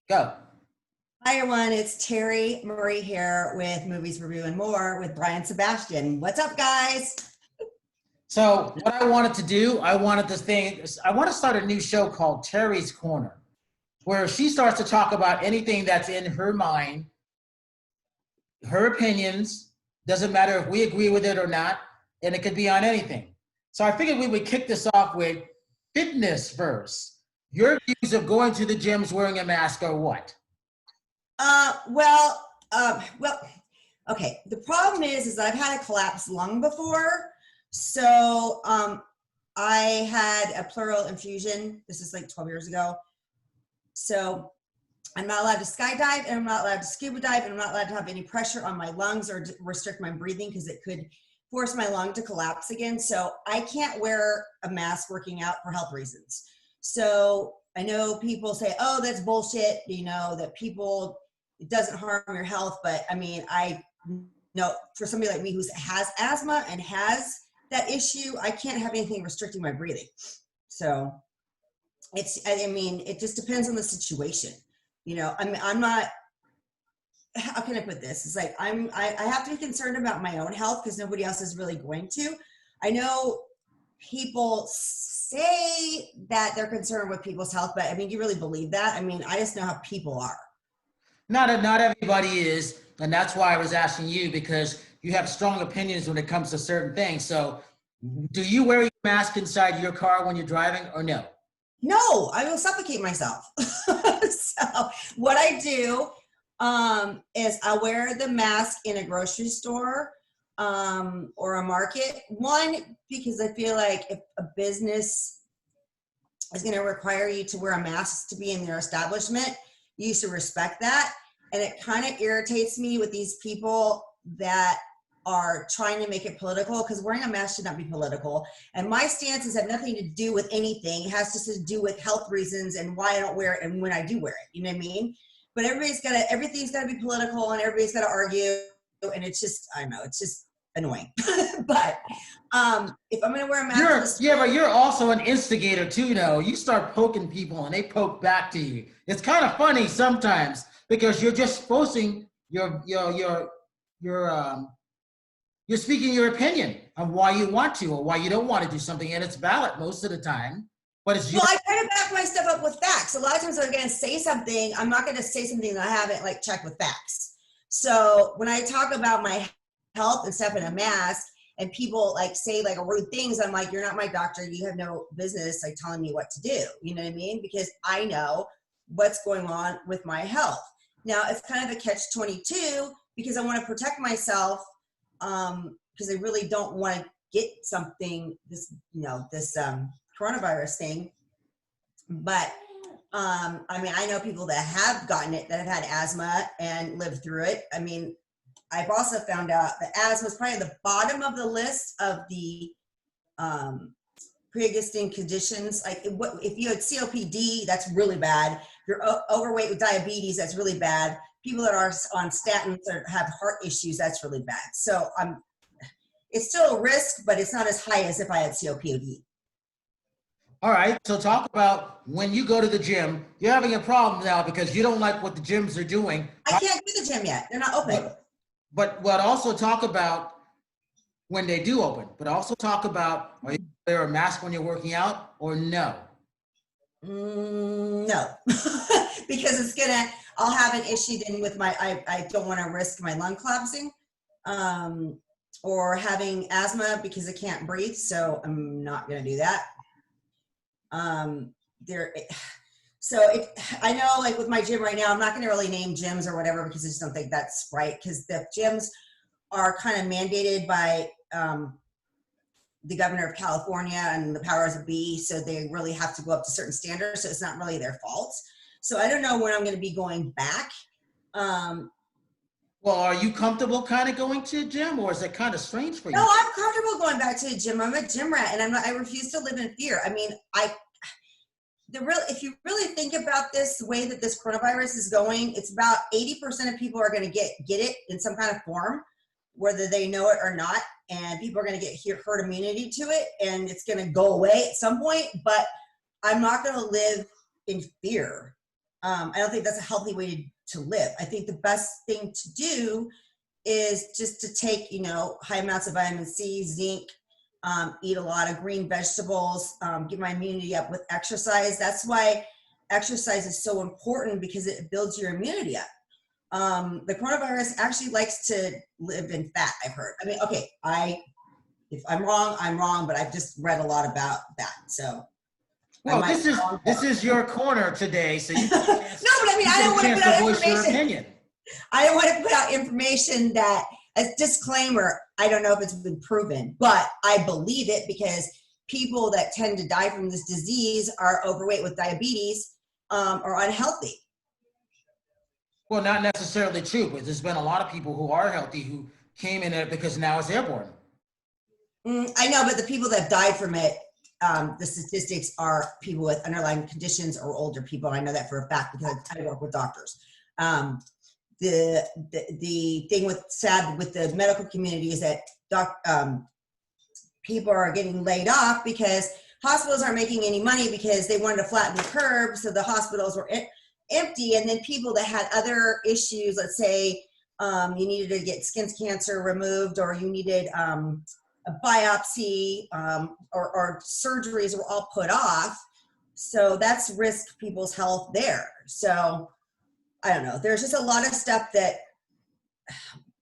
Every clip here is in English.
Go. Hi everyone, it's Terri Marie here with Movies, Review, and More with Brian Sebastian. What's up, guys? So what I wanted to do, I want to start a new show called Terri's Corner, where she starts to talk about anything that's in her mind, her opinions, doesn't matter if we agree with it or not, and it could be on anything. So I figured we would kick this off with fitness first. Your views of going to the gyms wearing a mask or what? Well, okay. The problem is I've had a collapsed lung before. So, I had a pleural infusion. This is like 12 years ago. So I'm not allowed to skydive, and I'm not allowed to scuba dive, and I'm not allowed to have any pressure on my lungs or restrict my breathing because it could force my lung to collapse again. So I can't wear a mask working out for health reasons. So I know people say, oh, that's bullshit, that it doesn't harm your health. But I mean, I know for somebody like me who has asthma and has that issue, I can't have anything restricting my breathing. So it just depends on the situation. I'm not, how can I put this? It's like, I have to be concerned about my own health because nobody else is really going to. I know people say that they're concerned with people's health, but I mean, do you really believe that? I mean, I just know how people are. Not everybody is, and that's why I was asking you, because you have strong opinions when it comes to certain things. So do you wear your mask inside your car when you're driving or no? No, I will suffocate myself. So what I do is I wear the mask in a grocery store or a market. One, because I feel like if a business is going to require you to wear a mask to be in their establishment, you should respect that. And it kind of irritates me with these people that are trying to make it political, because wearing a mask should not be political. And my stances have nothing to do with anything. It has just to do with health reasons and why I don't wear it and when I do wear it. You know what I mean? But everything's got to be political and everybody's got to argue. And it's just, I don't know, it's just annoying. But if I'm going to wear a mask. But you're also an instigator too, though. You start poking people and they poke back to you. It's kind of funny sometimes because you're just posting you're speaking your opinion on why you want to or why you don't want to do something, and it's valid most of the time. But it's I try to back my stuff up with facts. A lot of times I'm going to say something, I'm not going to say something that I haven't checked with facts. So when I talk about my health and stuff in a mask, and people say rude things, I'm like, you're not my doctor. You have no business telling me what to do. You know what I mean? Because I know what's going on with my health. Now it's kind of a catch-22 because I want to protect myself. Because I really don't want to get this coronavirus thing. But, I know people that have gotten it, that have had asthma and lived through it. I mean, I've also found out that asthma is probably the bottom of the list of the pre-existing conditions. If you had COPD, that's really bad. If you're overweight with diabetes, that's really bad. People that are on statins or have heart issues, that's really bad. So it's still a risk, but it's not as high as if I had COPD. All right, so talk about when you go to the gym, you're having a problem now because you don't like what the gyms are doing. I can't do the gym yet. They're not open. But also talk about when they do open, but also talk about, are you wear a mask when you're working out or no? No, because I'll have an issue then with I don't want to risk my lung collapsing or having asthma because I can't breathe. So I'm not going to do that. I know with my gym right now, I'm not going to really name gyms or whatever because I just don't think that's right. Because the gyms are kind of mandated by the governor of California and the powers that be. So they really have to go up to certain standards. So it's not really their fault. So I don't know when I'm going to be going back. Well, are you comfortable kind of going to a gym, or is it kind of strange for you? No, I'm comfortable going back to a gym. I'm a gym rat, and I refuse to live in fear. I mean, if you really think about this, the way that this coronavirus is going, it's about 80% of people are going to get it in some kind of form, whether they know it or not. And people are going to get herd immunity to it, and it's going to go away at some point. But I'm not going to live in fear. I don't think that's a healthy way to live. I think the best thing to do is just to take, high amounts of vitamin C, zinc, eat a lot of green vegetables, get my immunity up with exercise. That's why exercise is so important, because it builds your immunity up. The coronavirus actually likes to live in fat, I've heard. I mean, okay, if I'm wrong, I'm wrong, but I've just read a lot about that. So, well, this is your corner today, so you get a chance, no, but I mean, I don't want to put out voice your information. opinion. I don't want to put out information that, as disclaimer, I don't know if it's been proven, but I believe it, because people that tend to die from this disease are overweight with diabetes, or unhealthy. Well, not necessarily true, but there's been a lot of people who are healthy who came in it because now it's airborne. I know, but the people that died from it, the statistics are people with underlying conditions or older people. I know that for a fact because I work with doctors. The thing with the medical community is that people are getting laid off because hospitals aren't making any money because they wanted to flatten the curve, so the hospitals were empty, and then people that had other issues, let's say you needed to get skin cancer removed, or you needed a biopsy, or surgeries were all put off. So that's risk people's health there. So I don't know. There's just a lot of stuff that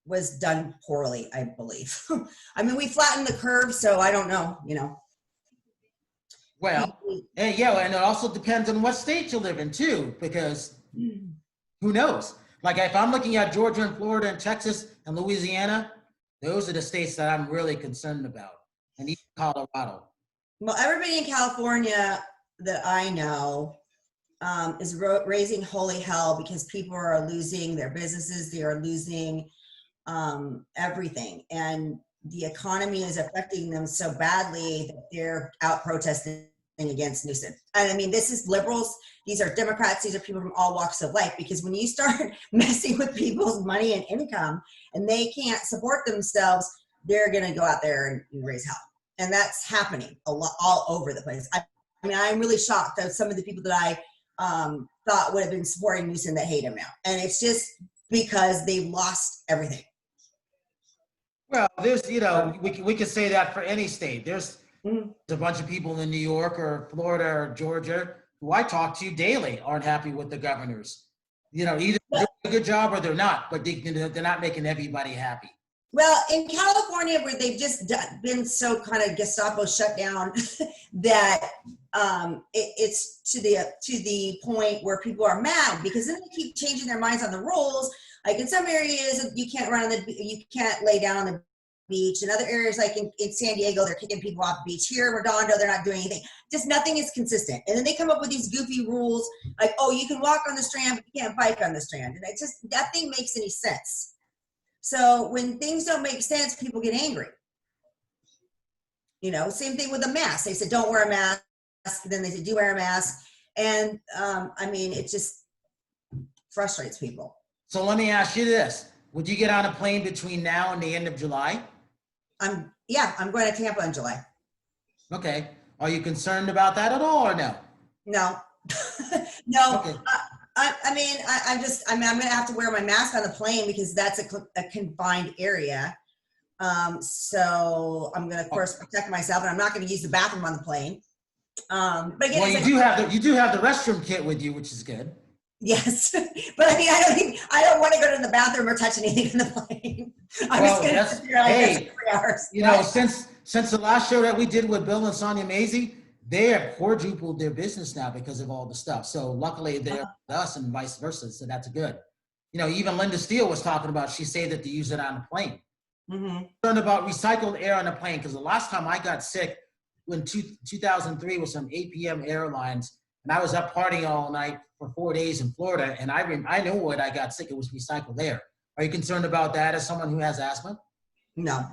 was done poorly, I believe. I mean, we flattened the curve, so I don't know, Well, and it also depends on what state you live in too, because who knows? Like if I'm looking at Georgia and Florida and Texas and Louisiana, those are the states that I'm really concerned about, and even Colorado. Well, everybody in California that I know is raising holy hell, because people are losing their businesses. They are losing everything. And the economy is affecting them so badly that they're out protesting against Newsom. And I mean, this is liberals. These are Democrats. These are people from all walks of life, because when you start messing with people's money and income and they can't support themselves, they're going to go out there and raise hell. And that's happening a lot, all over the place. I mean, I'm really shocked at some of the people that I thought would have been supporting Newsom that hate him now. And it's just because they've lost everything. Well, there's, we can say that for any state. There's a bunch of people in New York or Florida or Georgia who I talk to daily aren't happy with the governors. Either they're doing a good job or they're not, but they're not making everybody happy. Well, in California, where they've just been so kind of Gestapo shut down that it's to the point where people are mad, because then they keep changing their minds on the rules. Like in some areas, you can't lay down on the beach. In other areas, like in San Diego, they're kicking people off the beach. Here in Redondo, they're not doing anything. Just nothing is consistent. And then they come up with these goofy rules, like, oh, you can walk on the Strand, but you can't bike on the Strand. And nothing makes any sense. So when things don't make sense, people get angry. Same thing with the mask. They said, don't wear a mask. Then they said, do wear a mask. And I mean, it just frustrates people. So let me ask you this. Would you get on a plane between now and the end of July? I'm going to Tampa in July. Okay. Are you concerned about that at all or no? No. No. Okay. I'm going to have to wear my mask on the plane because that's a confined area. So I'm going to, of course, protect myself, and I'm not going to use the bathroom on the plane. But again, well, you do have the restroom kit with you, which is good. Yes, but I mean, I don't want to go to the bathroom or touch anything in the plane. I'm just going to sit there like 3 hours. Since the last show that we did with Bill and Sonia Mazie, they have quadrupled their business now because of all the stuff. So luckily they're with us and vice versa. So that's good. Even Linda Steele was talking about, she said that to use it on the plane. Mm-hmm. Learned about recycled air on the plane, because the last time I got sick in 2003 was some 8 p.m. airlines, and I was up partying all night for 4 days in Florida, and I know when I got sick, it was recycled air. Are you concerned about that as someone who has asthma? No.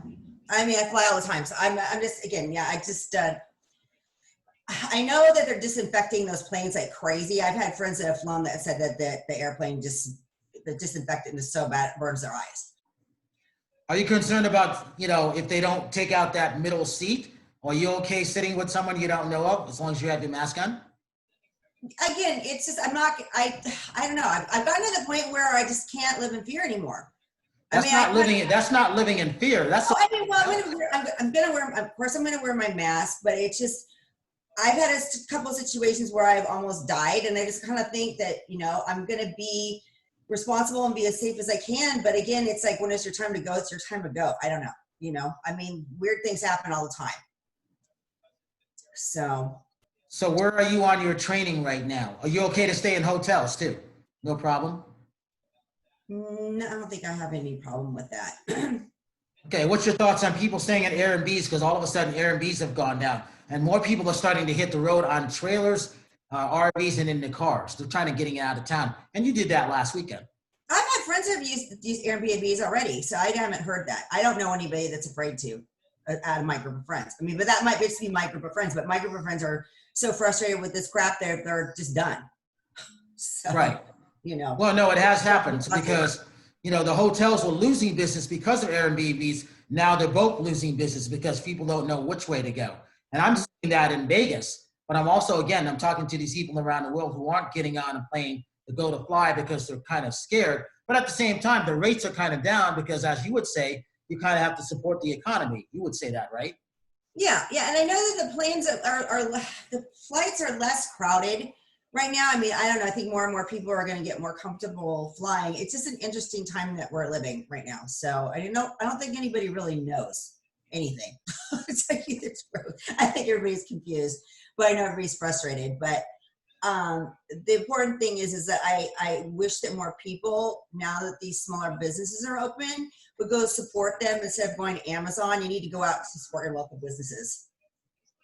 I mean, I fly all the time. So I'm just, again, I know that they're disinfecting those planes like crazy. I've had friends that have flown that said that the airplane the disinfectant is so bad it burns their eyes. Are you concerned about, if they don't take out that middle seat? Are you okay sitting with someone you don't know of as long as you have your mask on? again, it's just, I don't know. I've gotten to the point where I just can't live in fear anymore. That's not living in fear. That's I'm gonna wear, of course I'm gonna wear my mask, but it's just, I've had a couple of situations where I've almost died, and I just kind of think that, I'm gonna be responsible and be as safe as I can. But again, it's like, when it's your time to go, it's your time to go. I don't know, weird things happen all the time. So where are you on your training right now? Are you okay to stay in hotels too? No problem? No, I don't think I have any problem with that. Okay, what's your thoughts on people staying at Airbnbs? Because all of a sudden Airbnbs have gone down and more people are starting to hit the road on trailers, RVs, and in the cars. They're trying to getting out of town. And you did that last weekend. I've had friends who have used Airbnbs already, so I haven't heard that. I don't know anybody that's afraid to, out of my group of friends. But that might just be my group of friends. But my group of friends are so frustrated with this crap, they're just done. So, right. Well, no, it has happened because, the hotels were losing business because of Airbnbs. Now they're both losing business because people don't know which way to go. And I'm seeing that in Vegas. But I'm also, again, I'm talking to these people around the world who aren't getting on a plane to go to fly because they're kind of scared. But at the same time, the rates are kind of down because, as you would say, you kind of have to support the economy. You would say that, right? Yeah. And I know that the planes the flights are less crowded right now. I don't know. I think more and more people are going to get more comfortable flying. It's just an interesting time that we're living right now. So I don't think anybody really knows anything. It's like either true. I think everybody's confused, but I know everybody's frustrated. But the important thing is that I wish that more people, now that these smaller businesses are open, would go support them instead of going to Amazon. You need to go out to support your local businesses.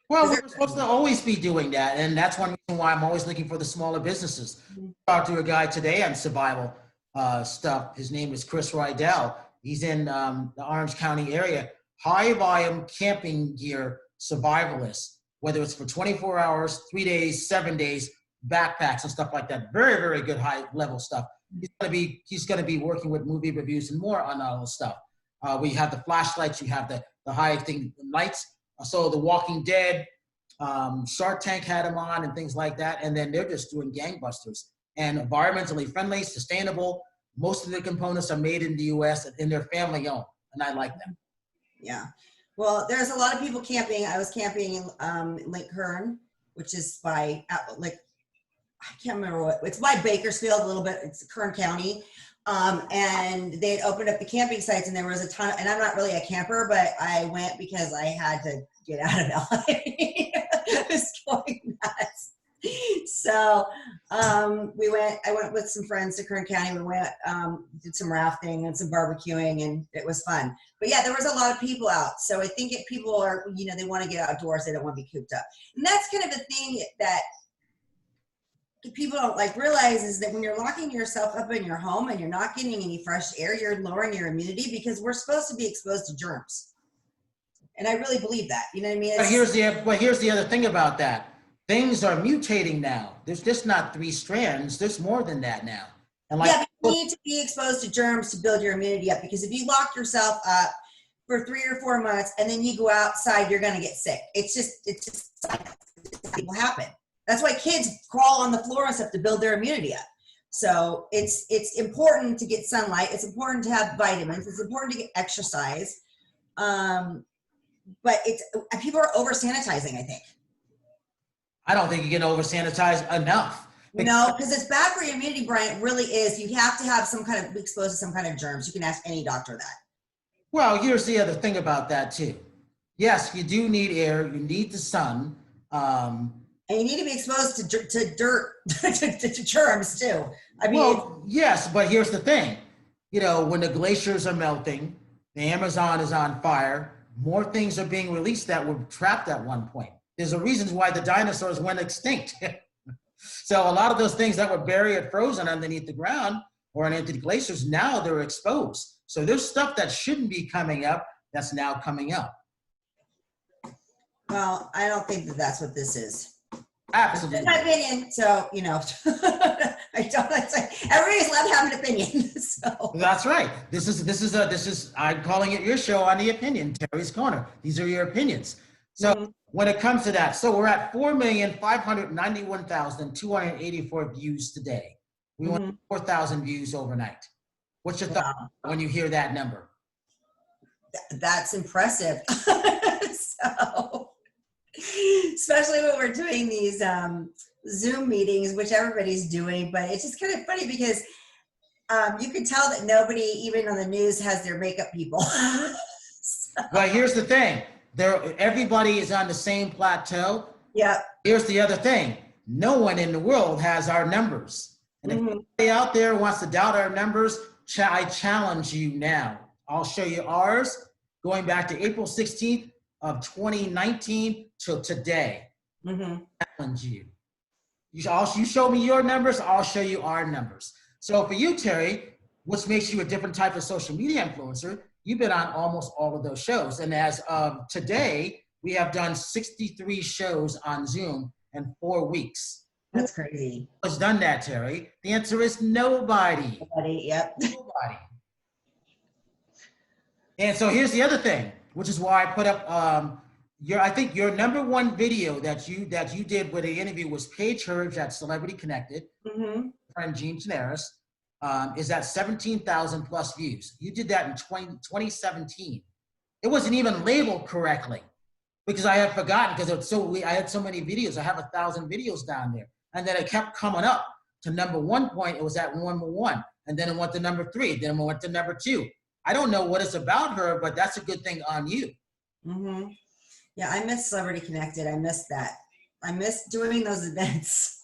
Well, we're supposed to always be doing that, and that's one reason why I'm always looking for the smaller businesses. I talked to a guy today on survival stuff. His name is Chris Rydell. He's in the Orange County area. High volume camping gear survivalist, whether it's for 24 hours, 3 days, 7 days, backpacks and stuff like that. Very, very good high level stuff. He's gonna be working with Movie Reviews and More on all this stuff. We have the flashlights, you have the high thing lights. So The Walking Dead, Shark Tank had them on and things like that. And then they're just doing gangbusters and environmentally friendly, sustainable. Most of the components are made in the US and they're family owned. And I like them. Yeah. Well, there's a lot of people camping. I was camping in Lake Kern, which is by I can't remember it's by Bakersfield a little bit. It's Kern County. And they opened up the camping sites and there was a ton and I'm not really a camper, but I went because I had to get out of LA. It was going nuts. So I went with some friends to Kern County. We went, did some rafting and some barbecuing and it was fun. But yeah, there was a lot of people out. So I think if people are, they want to get outdoors, they don't want to be cooped up. And that's kind of a thing that people don't realize is that when you're locking yourself up in your home and you're not getting any fresh air, you're lowering your immunity because we're supposed to be exposed to germs. And I really believe that. You know what I mean? But here's the other thing about that. Things are mutating now. There's just not 3 strands. There's more than that now. And but you need to be exposed to germs to build your immunity up because if you lock yourself up for 3 or 4 months and then you go outside, you're going to get sick. It's just it will happen. That's why kids crawl on the floor and stuff to build their immunity up. So it's important to get sunlight. It's important to have vitamins. It's important to get exercise. But people are over sanitizing, I think. I don't think you can over sanitize enough. No, because it's bad for your immunity, Brian. It really is. You have to have be exposed to some kind of germs. You can ask any doctor that. Well, here's the other thing about that too. Yes, you do need air. You need the sun. And you need to be exposed to dirt, to germs too. Well, yes, but here's the thing. When the glaciers are melting, the Amazon is on fire, more things are being released that were trapped at one point. There's a reason why the dinosaurs went extinct. So a lot of those things that were buried frozen underneath the ground or underneath the glaciers, now they're exposed. So there's stuff that shouldn't be coming up that's now coming up. Well, I don't think that that's what this is. Absolutely. That's my opinion. So, I don't everybody's allowed to have an opinion. So that's right. This is I'm calling it your show on the opinion, Terri's Corner. These are your opinions. So when it comes to that, so we're at 4,591,284 views today. We went 4,000 views overnight. What's your thought when you hear that number? That's impressive. So, especially when we're doing these Zoom meetings, which everybody's doing, but it's just kind of funny because you can tell that nobody, even on the news, has their makeup people. So. Well, here's the thing. Everybody is on the same plateau. Yeah. Here's the other thing. No one in the world has our numbers. And if anybody out there wants to doubt our numbers, I challenge you now. I'll show you ours going back to April 16th of 2019 till today. Challenge you. You show me your numbers, I'll show you our numbers. So for you, Terri, which makes you a different type of social media influencer, you've been on almost all of those shows. And as of today, we have done 63 shows on Zoom in 4 weeks. That's crazy. Who's done that, Terri? The answer is nobody. Nobody, yep. Nobody. And so here's the other thing, which is why I put up I think your number one video that you did with the interview was Paige Herbs at Celebrity Connected. Friend Jean Tenaris is at 17,000 plus views. You did that in 2017. It wasn't even labeled correctly because I had forgotten because I had so many videos. I have 1,000 videos down there, and then it kept coming up to number 1 point. It was at number 1, and then it went to number 3. Then it went to number 2. I don't know what it's about her, but that's a good thing on you. Yeah, I miss Celebrity Connected. I miss that. I miss doing those events.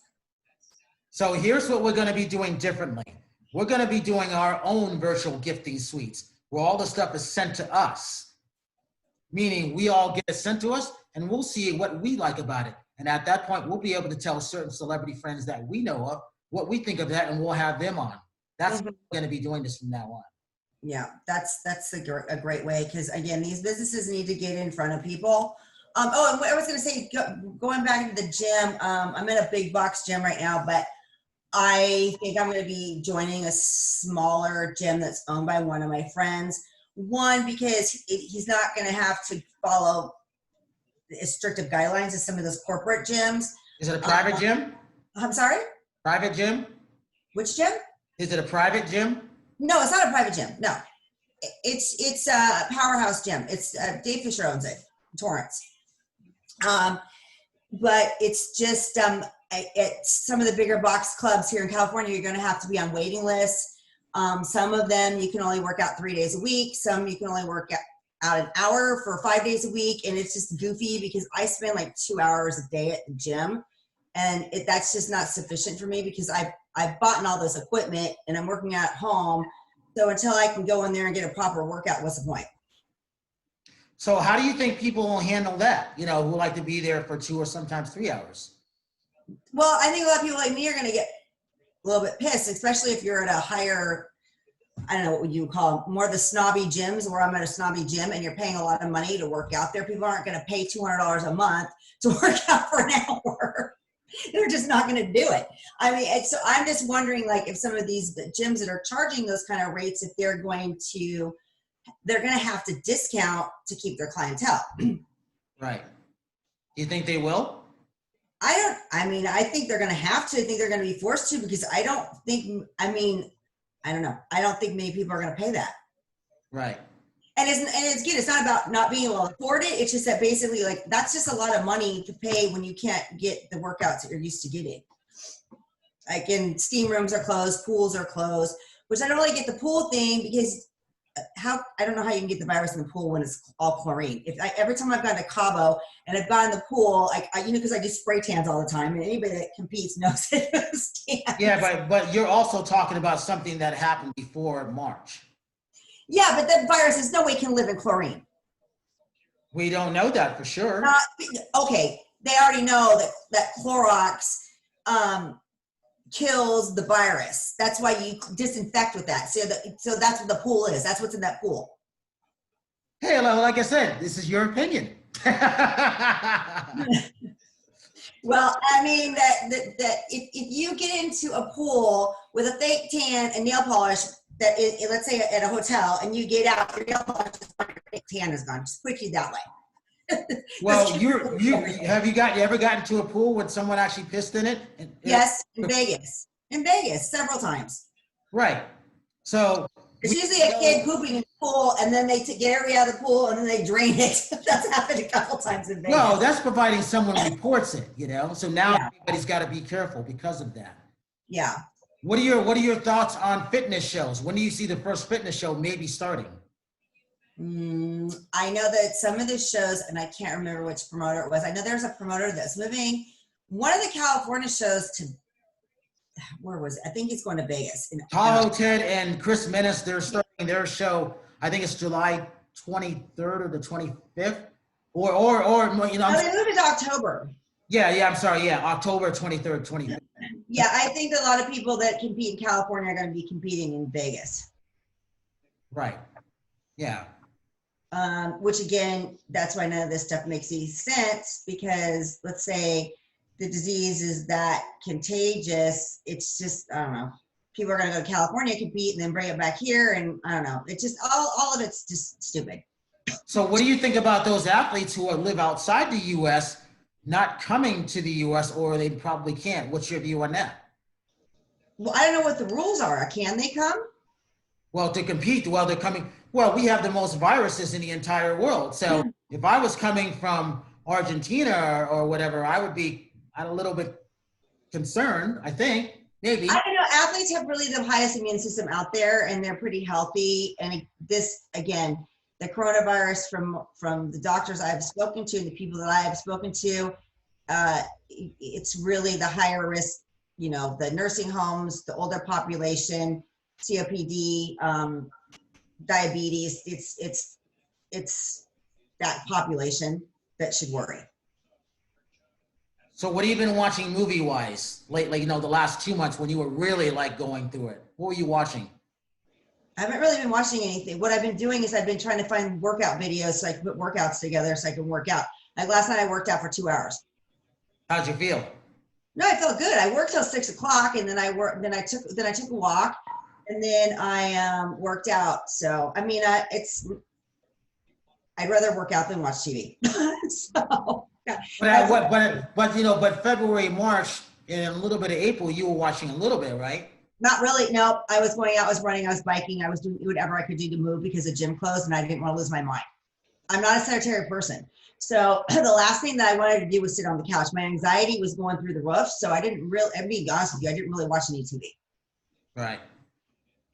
So here's what we're going to be doing differently. We're going to be doing our own virtual gifting suites where all the stuff is sent to us, meaning we all get it sent to us and we'll see what we like about it. And at that point, we'll be able to tell certain celebrity friends that we know of what we think of that, and we'll have them on. That's what we're going to be doing this from now on. Yeah, that's a great way because, again, these businesses need to get in front of people. And what I was going to say, going back to the gym, I'm in a big box gym right now, but I think I'm going to be joining a smaller gym that's owned by one of my friends. One, because he's not going to have to follow as strict of guidelines as some of those corporate gyms. Is it a private gym? I'm sorry? Private gym? Which gym? Is it a private gym? No, it's not a private gym. No, it's a powerhouse gym. It's Dave Fisher owns it, Torrance. But it's just at some of the bigger box clubs here in California, you're going to have to be on waiting lists. Some of them you can only work out 3 days a week. Some you can only work out an hour for 5 days a week, and it's just goofy because I spend like 2 hours a day at the gym, and that's just not sufficient for me because I've bought all this equipment and I'm working out at home. So until I can go in there and get a proper workout, what's the point? So how do you think people will handle that? You know, who like to be there for 2 or sometimes 3 hours? Well, I think a lot of people like me are going to get a little bit pissed, especially if you're at a higher, I don't know what you would call them, more of the snobby gyms where I'm at a snobby gym and you're paying a lot of money to work out there. People aren't going to pay $200 a month to work out for an hour. They're just not going to do it. I mean, so I'm just wondering, like, if some of these gyms that are charging those kind of rates, if they're going to have to discount to keep their clientele. Right. You think they will? I think they're going to have to. I think they're going to be forced to because I don't know. I don't think many people are going to pay that. Right. And it's not about not being able to afford it. It's just that basically, like, that's just a lot of money to pay when you can't get the workouts that you're used to getting. Like, in steam rooms are closed, pools are closed, which I don't really get the pool thing because I don't know how you can get the virus in the pool when it's all chlorine. Every time I've gone to Cabo and I've gone in the pool, because I do spray tans all the time, and anybody that competes knows it those tans. Yeah, but you're also talking about something that happened before March. Yeah, but that virus, there's no way it can live in chlorine. We don't know that for sure. Okay, they already know that Clorox kills the virus. That's why you disinfect with that. So that's what the pool is. That's what's in that pool. Hey, like I said, this is your opinion. Well, I mean that if you get into a pool with a fake tan and nail polish, let's say at a hotel, and you get out, your nail polish is gone, your fake tan is gone. Just put you that way. Well, you have you ever gotten to a pool when someone actually pissed in it? Yes, in Vegas. In Vegas, several times. Right. So It's usually a kid pooping in the pool, and then they get everybody out of the pool, and then they drain it. That's happened a couple times in Vegas. no, that's providing someone reports it, So now Yeah. everybody's got to be careful because of that. Yeah. What are your thoughts on fitness shows? When do you see the first fitness show maybe starting? I know that some of the shows, and I can't remember which promoter it was. I know there's a promoter that's moving one of the California shows to, where was it? I think he's going to Vegas. Co-Host Terri and Chris Menace, they're starting their show. I think it's July 23rd or the 25th, or they moved it to October. Yeah. I'm sorry. Yeah, October 23rd, 25th. Yeah, I think a lot of people that compete in California are going to be competing in Vegas. Right. Yeah. Which again, that's why none of this stuff makes any sense, because let's say the disease is that contagious. It's just, I don't know. People are going to go to California, compete, and then bring it back here. And I don't know. It's just all of it's just stupid. So what do you think about those athletes who live outside the U.S. not coming to the U.S. or they probably can't? What's your view on that? Well, I don't know what the rules are. Can they come? Well, to compete, well, they're coming. Well, we have the most viruses in the entire world. So if I was coming from Argentina or whatever, I would be a little bit concerned, I think, maybe. I don't know. Athletes have really the highest immune system out there, and they're pretty healthy. And this, again, the coronavirus from the doctors I've spoken to, and the people that I have spoken to, it's really the higher risk, the nursing homes, the older population, COPD, diabetes. It's that population that should worry. So what have you been watching movie-wise lately, the last 2 months when you were really going through it? What were you watching? I haven't really been watching anything. What I've been doing is I've been trying to find workout videos so I can put workouts together so I can work out. Like last night I worked out for 2 hours. How'd you feel? No, I felt good. I worked till 6 o'clock, and then I took a walk, and then I worked out. So I mean, I'd rather work out than watch TV. So. Yeah. But February, March, and a little bit of April, you were watching a little bit, right? Not really. No, I was going out, I was running, I was biking, I was doing whatever I could do to move because the gym closed, and I didn't want to lose my mind. I'm not a sedentary person. So the last thing that I wanted to do was sit on the couch. My anxiety was going through the roof. So I didn't really, I'll be honest with you, I didn't really watch any TV. Right.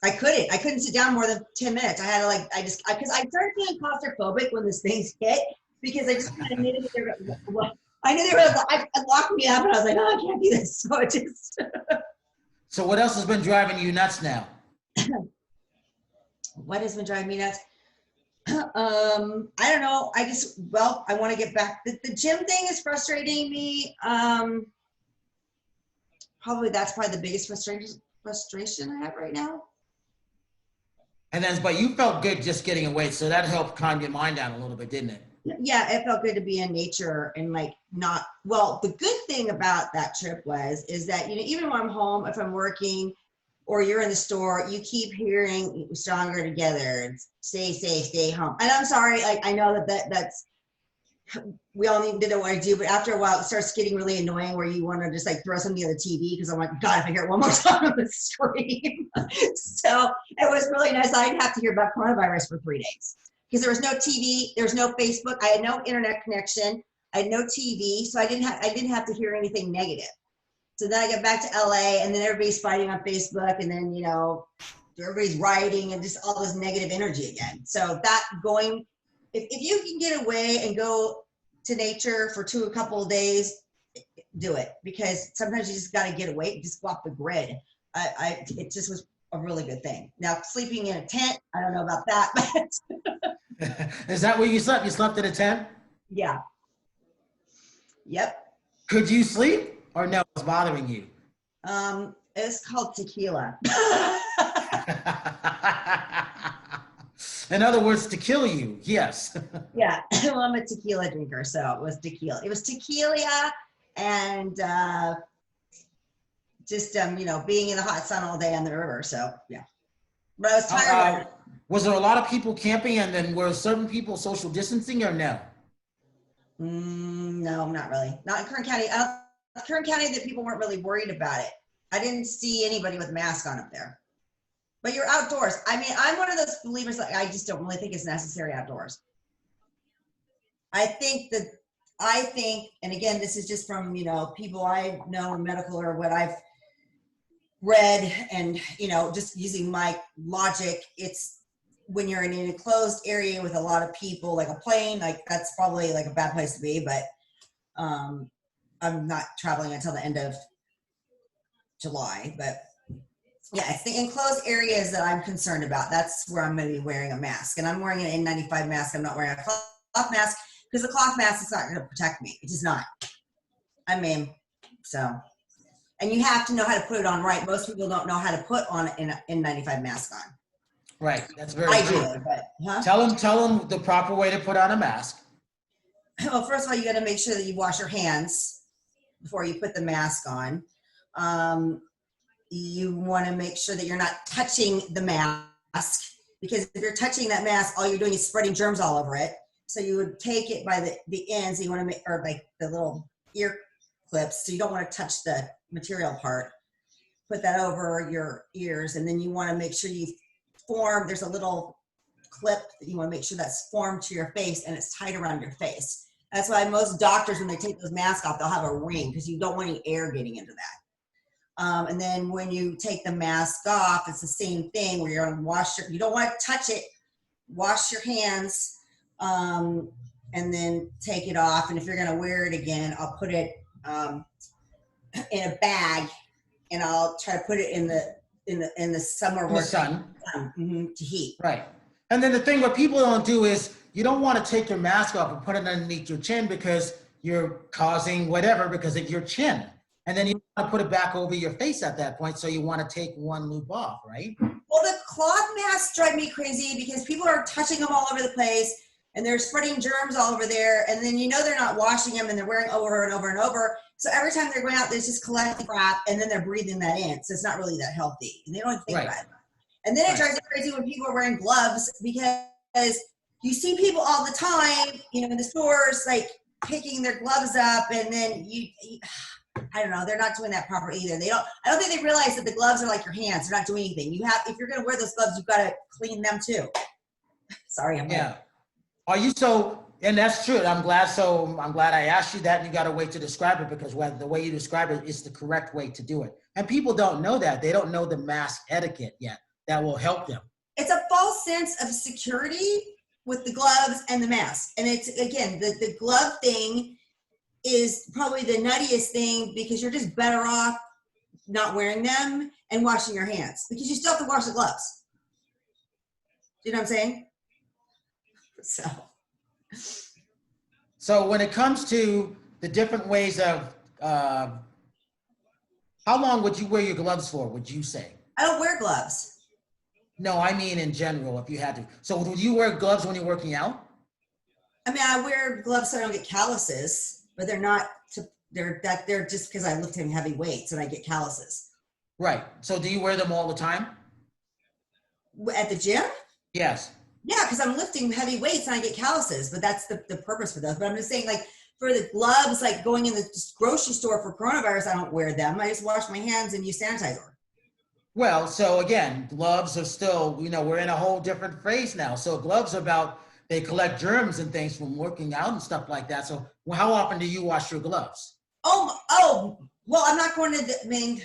I couldn't sit down more than 10 minutes. I had to because I started feeling claustrophobic when this thing hit, because I just kind of knew that they were locked me up, and I was like, oh, I can't do this. So it just. So what else has been driving you nuts now? What has been driving me nuts? I don't know. I want to get back. The gym thing is frustrating me. That's probably the biggest frustration I have right now. But you felt good just getting away, so that helped calm your mind down a little bit, didn't it? Yeah, it felt good to be in nature and the good thing about that trip is that, even when I'm home, if I'm working or you're in the store, you keep hearing stronger together and stay safe, stay home. And I'm sorry, I know that's, we all need to know what I do, but after a while it starts getting really annoying where you want to just throw something on the TV because I'm like, God, if I hear it one more time on the screen. So it was really nice. I didn't have to hear about coronavirus for 3 days because there was no TV, there was no Facebook, I had no internet connection, I had no TV, so I didn't have to hear anything negative. So then I get back to LA, and then everybody's fighting on Facebook, and then everybody's rioting and just all this negative energy again. So that if you can get away and go to nature for a couple of days, do it, because sometimes you just got to get away, just go off the grid. It just was a really good thing. Now sleeping in a tent, I don't know about that, but is that where you slept? You slept in a tent? Yeah. Yep. Could you sleep, or no, it's bothering you? It's called tequila. In other words, to kill you, yes. Yeah, well, I'm a tequila drinker, so it was tequila. It was tequila, and just being in the hot sun all day on the river. So yeah, but I was tired. Was there a lot of people camping, and then were certain people social distancing, or no? No, not really. Not in Kern County. Kern County, that people weren't really worried about it. I didn't see anybody with a mask on up there. But you're outdoors. I mean, I'm one of those believers that I just don't really think it's necessary outdoors. I think, and again, this is just from, people I know in medical or what I've read and, just using my logic, it's when you're in an enclosed area with a lot of people, like a plane, like that's probably like a bad place to be, but I'm not traveling until the end of July, but yeah, it's the enclosed areas that I'm concerned about. That's where I'm going to be wearing a mask, and I'm wearing an N95 mask. I'm not wearing a cloth mask because the cloth mask is not going to protect me. It is not. I mean, so, and you have to know how to put it on right. Most people don't know how to put on an N95 mask on. Right. That's very true. I do, but Tell them the proper way to put on a mask. Well, first of all, you got to make sure that you wash your hands before you put the mask on. You want to make sure that you're not touching the mask, because if you're touching that mask, all you're doing is spreading germs all over it. So you would take it by the ends. You want to make, or like the little ear clips. So you don't want to touch the material part. Put that over your ears, and then you want to make sure you form. There's a little clip that you want to make sure that's formed to your face and it's tight around your face. That's why most doctors, when they take those masks off, they'll have a ring because you don't want any air getting into that. And then when you take the mask off, it's the same thing where you're going to wash you don't want to touch it, wash your hands, and then take it off. And if you're going to wear it again, I'll put it in a bag, and I'll try to put it in the summer In the sun. To heat. Right. And then the thing what people don't do is you don't want to take your mask off and put it underneath your chin because you're causing whatever because of your chin. And then you want to put it back over your face at that point. So you want to take one loop off, right? Well, the cloth masks drive me crazy because people are touching them all over the place and they're spreading germs all over there. And then they're not washing them and they're wearing over and over and over. So every time they're going out, they're just collecting crap and then they're breathing that in. So it's not really that healthy. And they don't think about it. And then it drives me crazy when people are wearing gloves because you see people all the time, in the stores, like picking their gloves up, and then I don't know, they're not doing that proper either. I don't think they realize that the gloves are like your hands. They're not doing anything. If you're going to wear those gloves, you've got to clean them too. Sorry. Are you and that's true. I'm glad I asked you that, and you got a way to describe it because the way you describe it is the correct way to do it. And people don't know that. They don't know the mask etiquette yet. That will help them. It's a false sense of security with the gloves and the mask. And it's, again, the glove thing is probably the nuttiest thing because you're just better off not wearing them and washing your hands because you still have to wash the gloves. Do you know what I'm saying? So when it comes to the different ways of, how long would you wear your gloves for, would you say? I don't wear gloves. No, I mean in general, if you had to. So would you wear gloves when you're working out? I mean, I wear gloves so I don't get calluses, but they're just because I lift heavy weights and I get calluses. Right. So do you wear them all the time? At the gym? Yes. Yeah, because I'm lifting heavy weights and I get calluses, but that's the purpose for those. But I'm just saying, like, for the gloves, like going in the grocery store for coronavirus, I don't wear them. I just wash my hands and use sanitizer. Well, so again, gloves are still, we're in a whole different phase now. So gloves are they collect germs and things from working out and stuff like that. So how often do you wash your gloves? Oh, well, I'm not going to,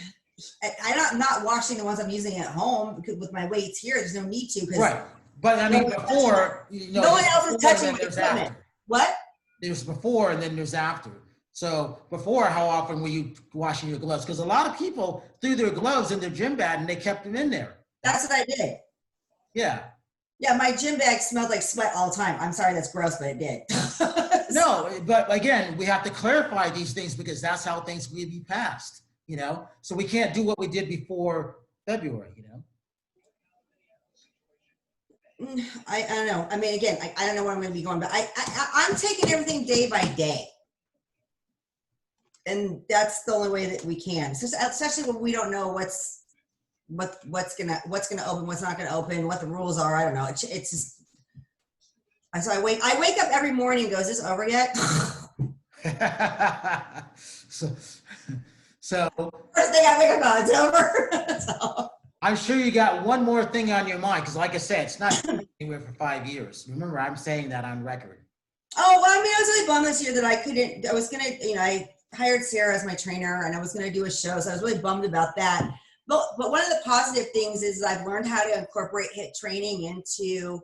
I'm not washing the ones I'm using at home because with my weights here, there's no need to. Right. But I mean, before, no one else is touching my equipment. What? There's before and then there's after. So before, how often were you washing your gloves? Because a lot of people threw their gloves in their gym bag and they kept them in there. That's what I did. Yeah. Yeah, my gym bag smelled like sweat all the time. I'm sorry, that's gross, but it did. No, but again, we have to clarify these things because that's how things will be passed, So we can't do what we did before February, I don't know. I mean, again, I don't know where I'm going to be going, but I'm taking everything day by day. And that's the only way that we can, especially when we don't know what's gonna open, what's not gonna open, what the rules are. I don't know. It's just. So I wake up every morning and go, "Is this over yet?" so, so First thing I think about, it's over. So. I'm sure you got one more thing on your mind, because like I said, it's not anywhere for 5 years. Remember, I'm saying that on record. Oh, well, I mean, I was really bummed this year that I couldn't, I was going to, I hired Sarah as my trainer and I was going to do a show. So I was really bummed about that. But one of the positive things is I've learned how to incorporate HIIT training into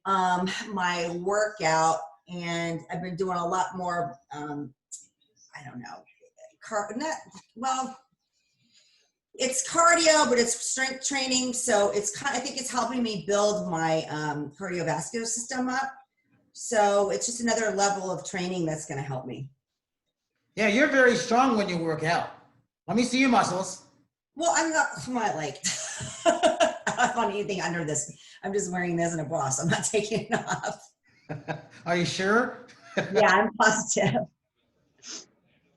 my workout, and I've been doing a lot more, I don't know, well, it's cardio, but it's strength training. So I think it's helping me build my cardiovascular system up. So it's just another level of training that's going to help me. Yeah, you're very strong when you work out. Let me see your muscles. Well, I'm not quite like, I don't want anything under this. I'm just wearing this and a bra, so I'm not taking it off. Are you sure? Yeah, I'm positive.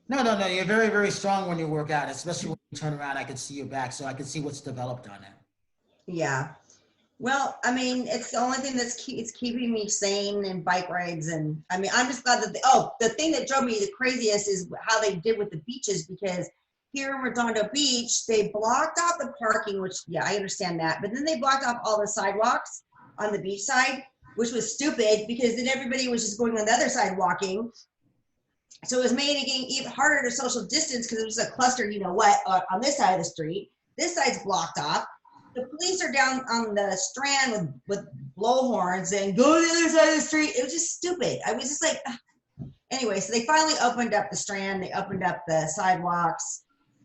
No. You're very, very strong when you work out, especially when you turn around. I can see your back, so I can see what's developed on it. Yeah. Well, I mean, it's the only thing it's keeping me sane, and bike rides. And I mean, I'm just glad that, the thing that drove me the craziest is how they did with the beaches, because here in Redondo Beach, they blocked off the parking, which, yeah, I understand that. But then they blocked off all the sidewalks on the beach side, which was stupid, because then everybody was just going on the other side walking. So it was making it even harder to social distance, because it was a cluster, on this side of the street. This side's blocked off. The police are down on the Strand with blowhorns and go to the other side of the street. It was just stupid. I was just like, ugh. Anyway, so they finally opened up the Strand. They opened up the sidewalks.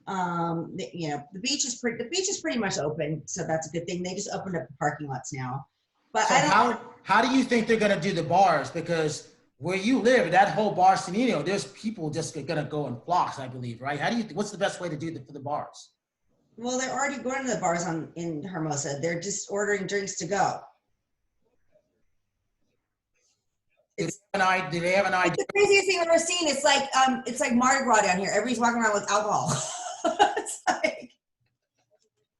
The beach is pretty much open, so that's a good thing. They just opened up the parking lots now. But so how do you think they're going to do the bars? Because where you live, that whole bar scenario, there's people just going to go in flocks, I believe, right? What's the best way to do for the bars? Well, they're already going to the bars in Hermosa. They're just ordering drinks to go. Do they have an idea? It's the craziest thing I've ever seen. It's like Mardi Gras down here. Everybody's walking around with alcohol. It's like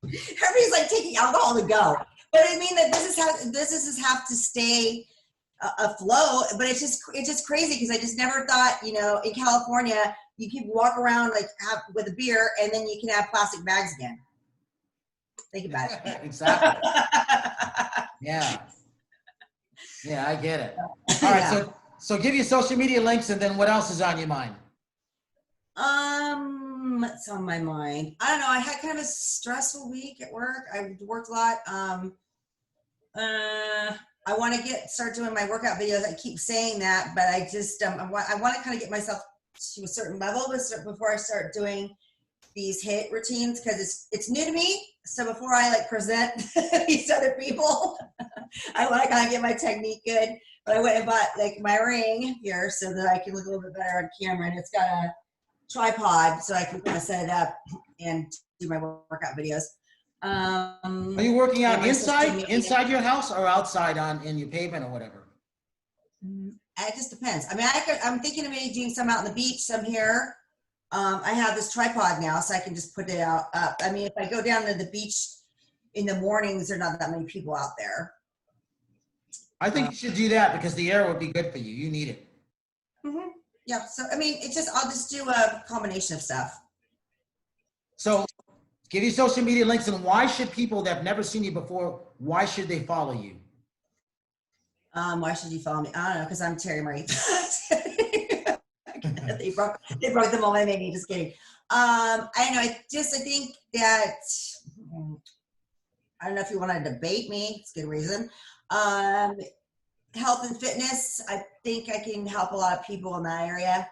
everybody's like taking alcohol to go. But I mean that businesses have to stay afloat. But it's just crazy, because I just never thought, in California, you can walk around with a beer, and then you can have plastic bags again. Think about it. Exactly. Yeah, I get it. All right, yeah. So give your social media links, and then what else is on your mind? What's on my mind? I don't know. I had kind of a stressful week at work. I worked a lot. I want to start doing my workout videos. I keep saying that, but I just I want to kind of get myself to a certain level before I start doing these HIIT routines, because it's new to me. So before I present these other people, I want to kind of get my technique good. But I went and bought my ring here so that I can look a little bit better on camera, and it's got a tripod so I can kind of set it up and do my workout videos. Are you working out inside your house or outside in your pavement or whatever? It just depends. I mean, I'm thinking of maybe doing some out on the beach, some here. I have this tripod now, so I can just put it up. I mean, if I go down to the beach in the mornings, there are not that many people out there. I think you should do that, because the air would be good for you. You need it. Mm-hmm. Yeah. So, I mean, I'll just do a combination of stuff. So give your social media links, and why should people that have never seen you before, why should they follow you? Why should you follow me? I don't know, because I'm Terri Marie. They broke the mold. Maybe, just kidding. I don't know. I think that, I don't know if you want to debate me. It's a good reason. Health and fitness. I think I can help a lot of people in that area.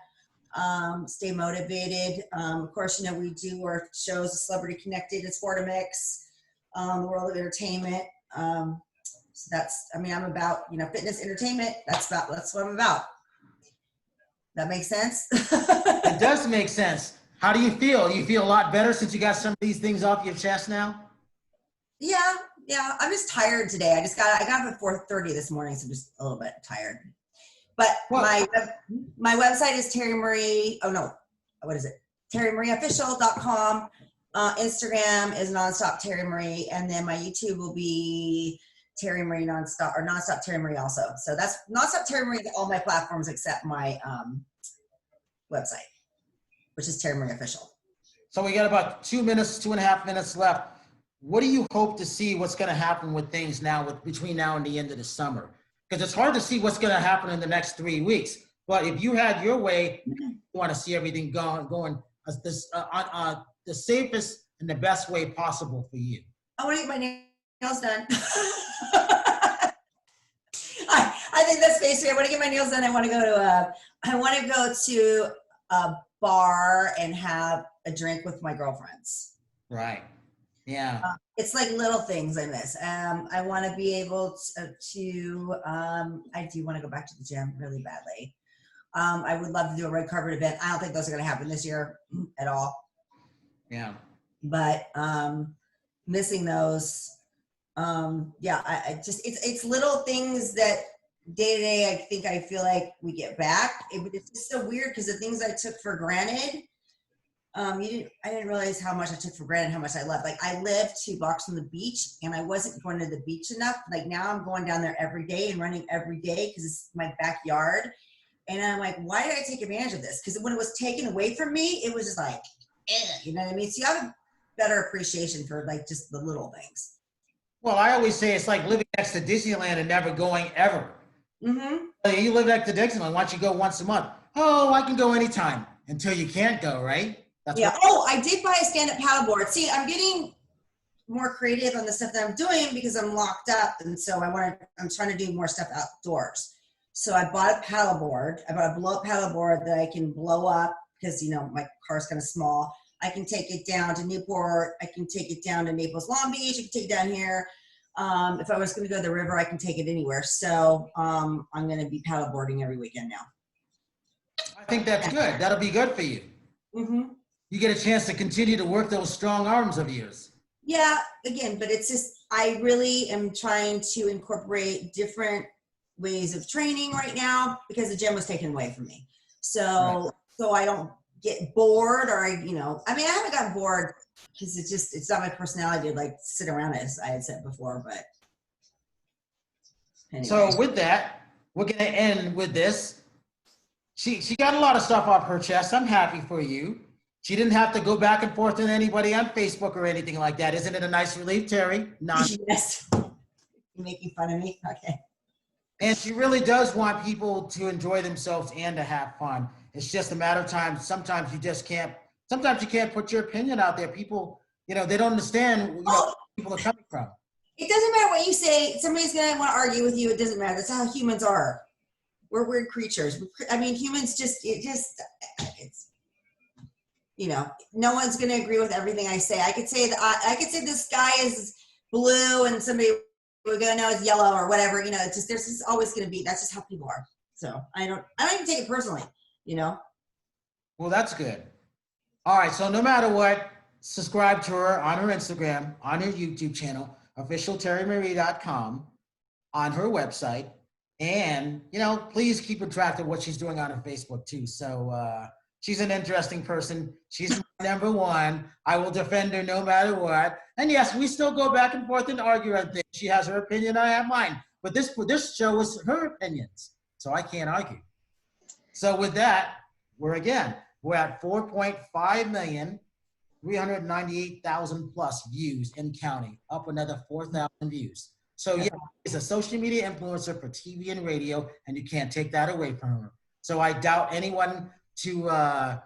Stay motivated. Of course, we do our shows, Celebrity Connected, it's Sportamix, the World of Entertainment. So I'm about, fitness, entertainment. That's what I'm about. That makes sense? It does make sense. How do you feel? You feel a lot better since you got some of these things off your chest now? Yeah. I'm just tired today. I got up at 4:30 this morning, so I'm just a little bit tired. But my website is Terri Marie. Oh no, what is it? TerriMarieOfficial.com. Instagram is Nonstop Terri Marie, and then my YouTube will be Terri Marie Nonstop Terri Marie also. So that's Nonstop Terri Marie to all my platforms except my website, which is Terri Marie Official. So we got about 2.5 minutes left. What do you hope to see? What's going to happen with things now between now and the end of the summer? Because it's hard to see what's going to happen in the next 3 weeks. But if you had your way, you want to see everything going on the safest and the best way possible for you. I want to get my nails done. I think that's basically. I want to get my nails done. I want to go to a bar and have a drink with my girlfriends. Right. Yeah. It's like little things I miss. I want to be able to I do want to go back to the gym really badly. I would love to do a red carpet event. I don't think those are going to happen this year at all. Yeah. But missing those. I just, it's little things that day to day, I feel we get back. It's just so weird because the things I took for granted, I didn't realize how much I took for granted, how much I loved. I lived 2 blocks from the beach and I wasn't going to the beach enough. Now I'm going down there every day and running every day because it's my backyard. And I'm like, why did I take advantage of this? Because when it was taken away from me, it was just you know what I mean? So you have a better appreciation for just the little things. Well, I always say it's like living next to Disneyland and never going ever. Mm-hmm. You live next to Disneyland. Why don't you go once a month? Oh, I can go anytime until you can't go, right? That's I did buy a stand-up paddleboard. See, I'm getting more creative on the stuff that I'm doing because I'm locked up, and so I'm trying to do more stuff outdoors. So I bought a paddleboard. I bought a blow-up paddleboard that I can blow up because my car's kind of small. I can take it down to Newport. I can take it down to Naples, Long Beach. I can take it down here. If I was going to go to the river, I can take it anywhere. So I'm going to be paddleboarding every weekend now. I think that's good. That'll be good for you. Mm-hmm. You get a chance to continue to work those strong arms of yours. Yeah, again, but it's just, I really am trying to incorporate different ways of training right now because the gym was taken away from me. So I don't get bored or I haven't gotten bored because it's not my personality to sit around, as I had said before, but anyway. So with that, we're going to end with this. She got a lot of stuff off her chest. I'm happy for you. She didn't have to go back and forth with anybody on Facebook or anything like that. Isn't it a nice relief, Terri? Yes. You're making fun of me? Okay. And she really does want people to enjoy themselves and to have fun. It's just a matter of time. Sometimes you can't put your opinion out there. People, they don't understand where people are coming from. It doesn't matter what you say. Somebody's going to want to argue with you. It doesn't matter. That's how humans are. We're weird creatures. Humans no one's going to agree with everything I say. I could say the sky is blue and somebody would go, no, it's yellow or whatever. It's just, there's just always going to be, that's just how people are. So I don't even take it personally, Well, that's good. All right. So no matter what, subscribe to her on her Instagram, on her YouTube channel, officialterrimarie.com, on her website. And, please keep a track of what she's doing on her Facebook too. So she's an interesting person. She's number one. I will defend her no matter what. And yes, we still go back and forth and argue on things. She has her opinion, I have mine. But this show is her opinions. So I can't argue. So with that, we're at 4.5 million, 398,000 plus views in counting, up another 4,000 views. So yeah, she's a social media influencer for TV and radio, and you can't take that away from her. So I doubt anyone to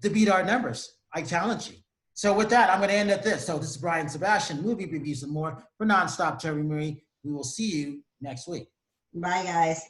beat our numbers. I challenge you. So with that, I'm going to end at this. So this is Brian Sebastian, Movie Reviews and More for Nonstop Terri Marie. We will see you next week. Bye, guys.